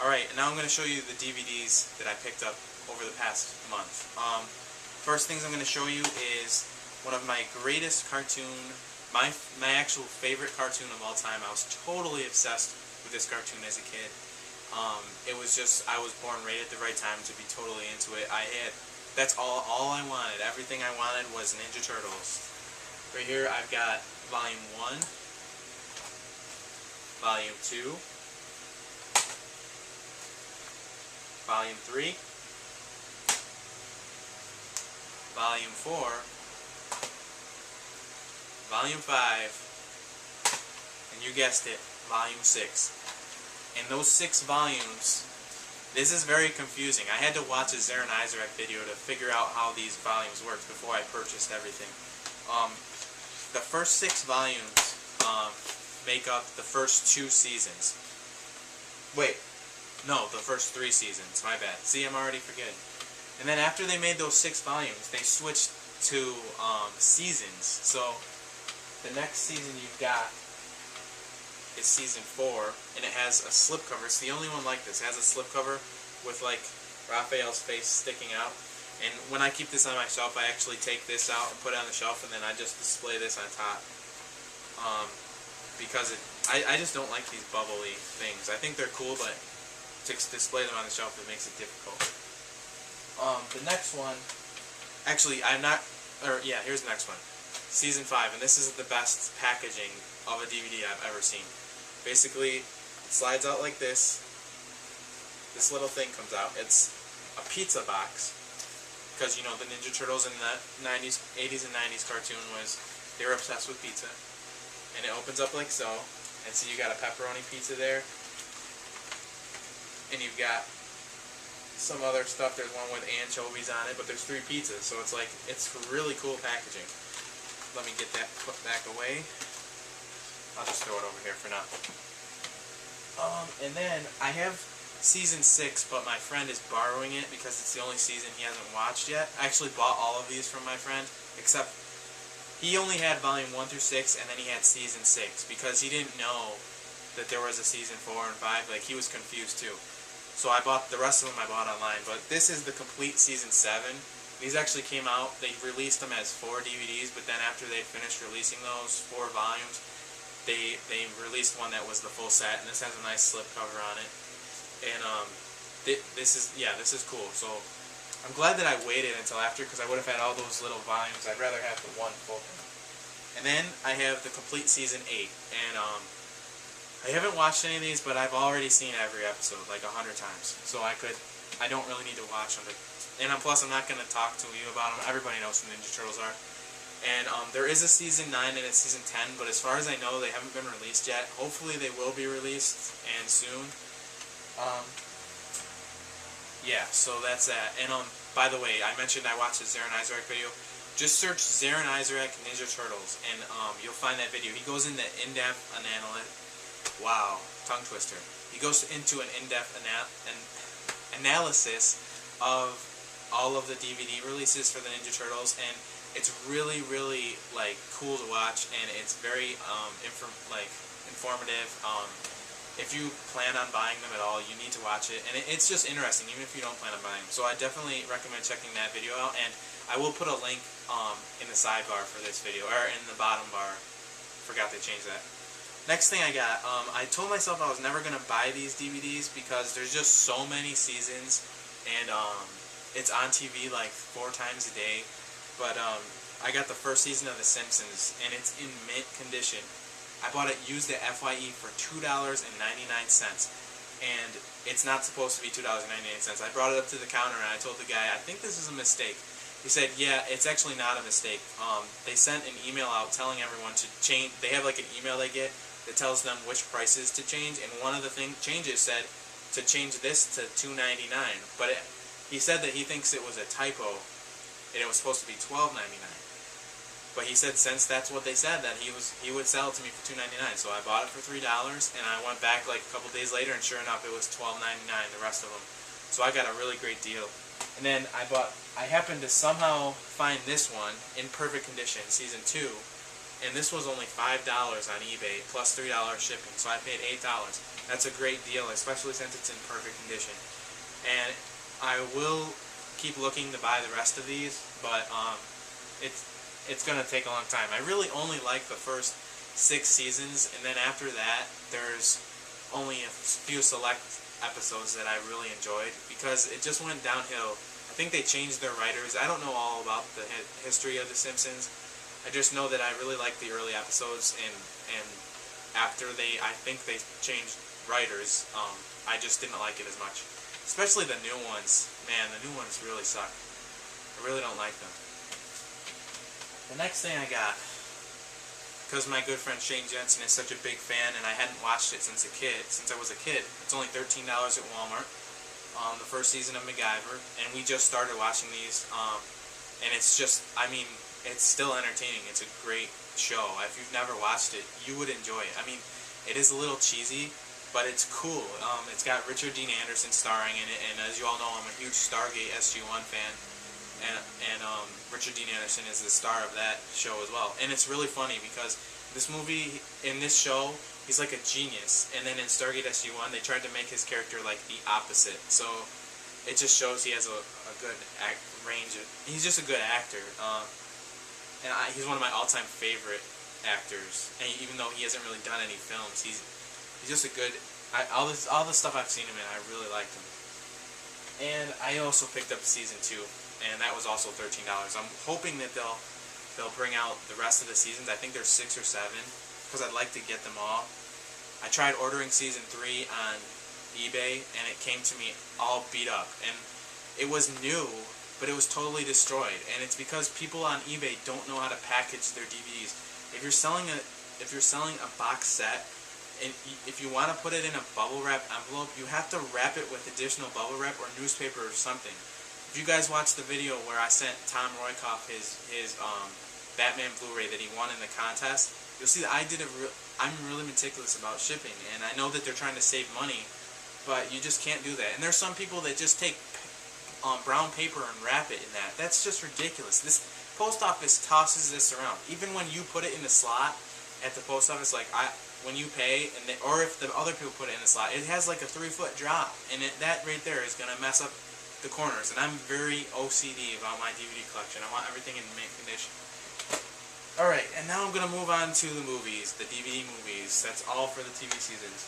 Alright, and now I'm going to show you the DVDs that I picked up over the past month. First things I'm going to show you is one of my greatest my actual favorite cartoon of all time. I was totally obsessed with this cartoon as a kid. It was just, I was born right at the right time to be totally into it. That's all I wanted. Everything I wanted was Ninja Turtles. Right here I've got Volume 1, Volume 2, Volume 3, Volume 4, Volume 5, and you guessed it, Volume 6. In those 6 volumes, this is very confusing. I had to watch a Zaranyzerak video to figure out how these volumes worked before I purchased everything. The first 6 volumes make up the first 2 seasons. Wait, no, the first 3 seasons, my bad. See, I'm already forgetting. And then after they made those 6 volumes, they switched to seasons. So the next season you've got is season 4, and it has a slipcover. It's the only one like this. It has a slipcover with like Raphael's face sticking out. And when I keep this on my shelf, I actually take this out and put it on the shelf, and then I just display this on top. Because I just don't like these bubbly things. I think they're cool, but to display them on the shelf, it makes it difficult. The next one, actually, here's the next one. Season 5, and this is the best packaging of a DVD I've ever seen. Basically, it slides out like this. This little thing comes out. It's a pizza box. Because, you know, the Ninja Turtles in the 80s and 90s cartoon they were obsessed with pizza. And it opens up like so. And so you got a pepperoni pizza there. And you've got some other stuff. There's one with anchovies on it, but there's 3 pizzas. So it's like, it's really cool packaging. Let me get that put back away. I'll just throw it over here for now. And then I have season 6, but my friend is borrowing it because it's the only season he hasn't watched yet. I actually bought all of these from my friend, except he only had volume 1 through 6, and then he had season 6 because he didn't know that there was a season 4 and 5. Like, he was confused too. So I bought the rest of them. I bought online, but this is the complete season 7. These actually came out. They released them as 4 DVDs, but then after they finished releasing those 4 volumes, they released one that was the full set, and this has a nice slipcover on it. And this is cool. So I'm glad that I waited until after, because I would have had all those little volumes. I'd rather have the one full thing. And then I have the complete season 8, and I haven't watched any of these, but I've already seen every episode like 100 times. So I don't really need to watch them. And plus, I'm not going to talk to you about them. Everybody knows who Ninja Turtles are. And there is a season 9 and a season 10, but as far as I know, they haven't been released yet. Hopefully, they will be released, and soon. Yeah, so that's that. And by the way, I mentioned I watched a Zaranyzerak video. Just search Zaranyzerak Ninja Turtles, and you'll find that video. He goes into in-depth analysis. Wow, tongue twister. He goes into an in-depth analysis of all of the DVD releases for the Ninja Turtles, and it's really, really like cool to watch, and it's very informative. If you plan on buying them at all, you need to watch it, and it's just interesting, even if you don't plan on buying them. So I definitely recommend checking that video out, and I will put a link in the sidebar for this video, or in the bottom bar. Forgot to change that. Next thing I got, I told myself I was never going to buy these DVDs because there's just so many seasons, and it's on TV like 4 times a day. But I got the first season of The Simpsons, and it's in mint condition. I bought it used at FYE for $2.99, and it's not supposed to be $2.99. I brought it up to the counter, and I told the guy, I think this is a mistake. He said, yeah, it's actually not a mistake. They sent an email out telling everyone to change. They have like an email they get that tells them which prices to change, and one of the changes said to change this to $2.99. But he said that he thinks it was a typo, and it was supposed to be $12.99. But he said since that's what they said, that he would sell it to me for $2.99. So I bought it for $3, and I went back like a couple days later, and sure enough, it was $12.99, the rest of them. So I got a really great deal. And then I happened to somehow find this one in perfect condition, season 2, and this was only $5 on eBay plus $3 shipping, so I paid $8. That's a great deal, especially since it's in perfect condition. And I will keep looking to buy the rest of these, but it's gonna take a long time. I really only like the first 6 seasons, and then after that, there's only a few select episodes that I really enjoyed because it just went downhill. I think they changed their writers. I don't know all about the history of The Simpsons. I just know that I really liked the early episodes, and after I think they changed writers, I just didn't like it as much. Especially the new ones. Man, the new ones really suck. I really don't like them. The next thing I got, because my good friend Shane Jensen is such a big fan, and I hadn't watched it since I was a kid. It's only $13 at Walmart. The first season of MacGyver, and we just started watching these, and it's just, I mean, it's still entertaining. It's a great show. If you've never watched it, you would enjoy it. I mean, it is a little cheesy, but it's cool. It's got Richard Dean Anderson starring in it, and as you all know, I'm a huge Stargate SG-1 fan, and Richard Dean Anderson is the star of that show as well. And it's really funny because this movie, in this show, he's like a genius, and then in Stargate SG-1, they tried to make his character like the opposite. So it just shows he has a good range. He's just a good actor, and he's one of my all-time favorite actors. And even though he hasn't really done any films, he's just a good. All the stuff I've seen him in, I really liked him. And I also picked up season 2, and that was also $13. I'm hoping that they'll bring out the rest of the seasons. I think there's 6 or 7, because I'd like to get them all. I tried ordering season 3 on eBay, and it came to me all beat up, and it was new, but it was totally destroyed. And it's because people on eBay don't know how to package their DVDs. If you're selling a box set, and if you want to put it in a bubble wrap envelope, you have to wrap it with additional bubble wrap or newspaper or something. If you guys watched the video where I sent Tom Roykoff his Batman Blu-ray that he won in the contest, you'll see that I'm really meticulous about shipping, and I know that they're trying to save money, but you just can't do that. And there's some people that just take brown paper and wrap it in that. That's just ridiculous. This post office tosses this around. Even when you put it in the slot at the post office, like when you pay, or if the other people put it in the slot, it has like a 3-foot drop, and that right there is going to mess up the corners. And I'm very OCD about my DVD collection. I want everything in mint condition. Alright, and now I'm going to move on to the movies, the DVD movies. That's all for the TV seasons.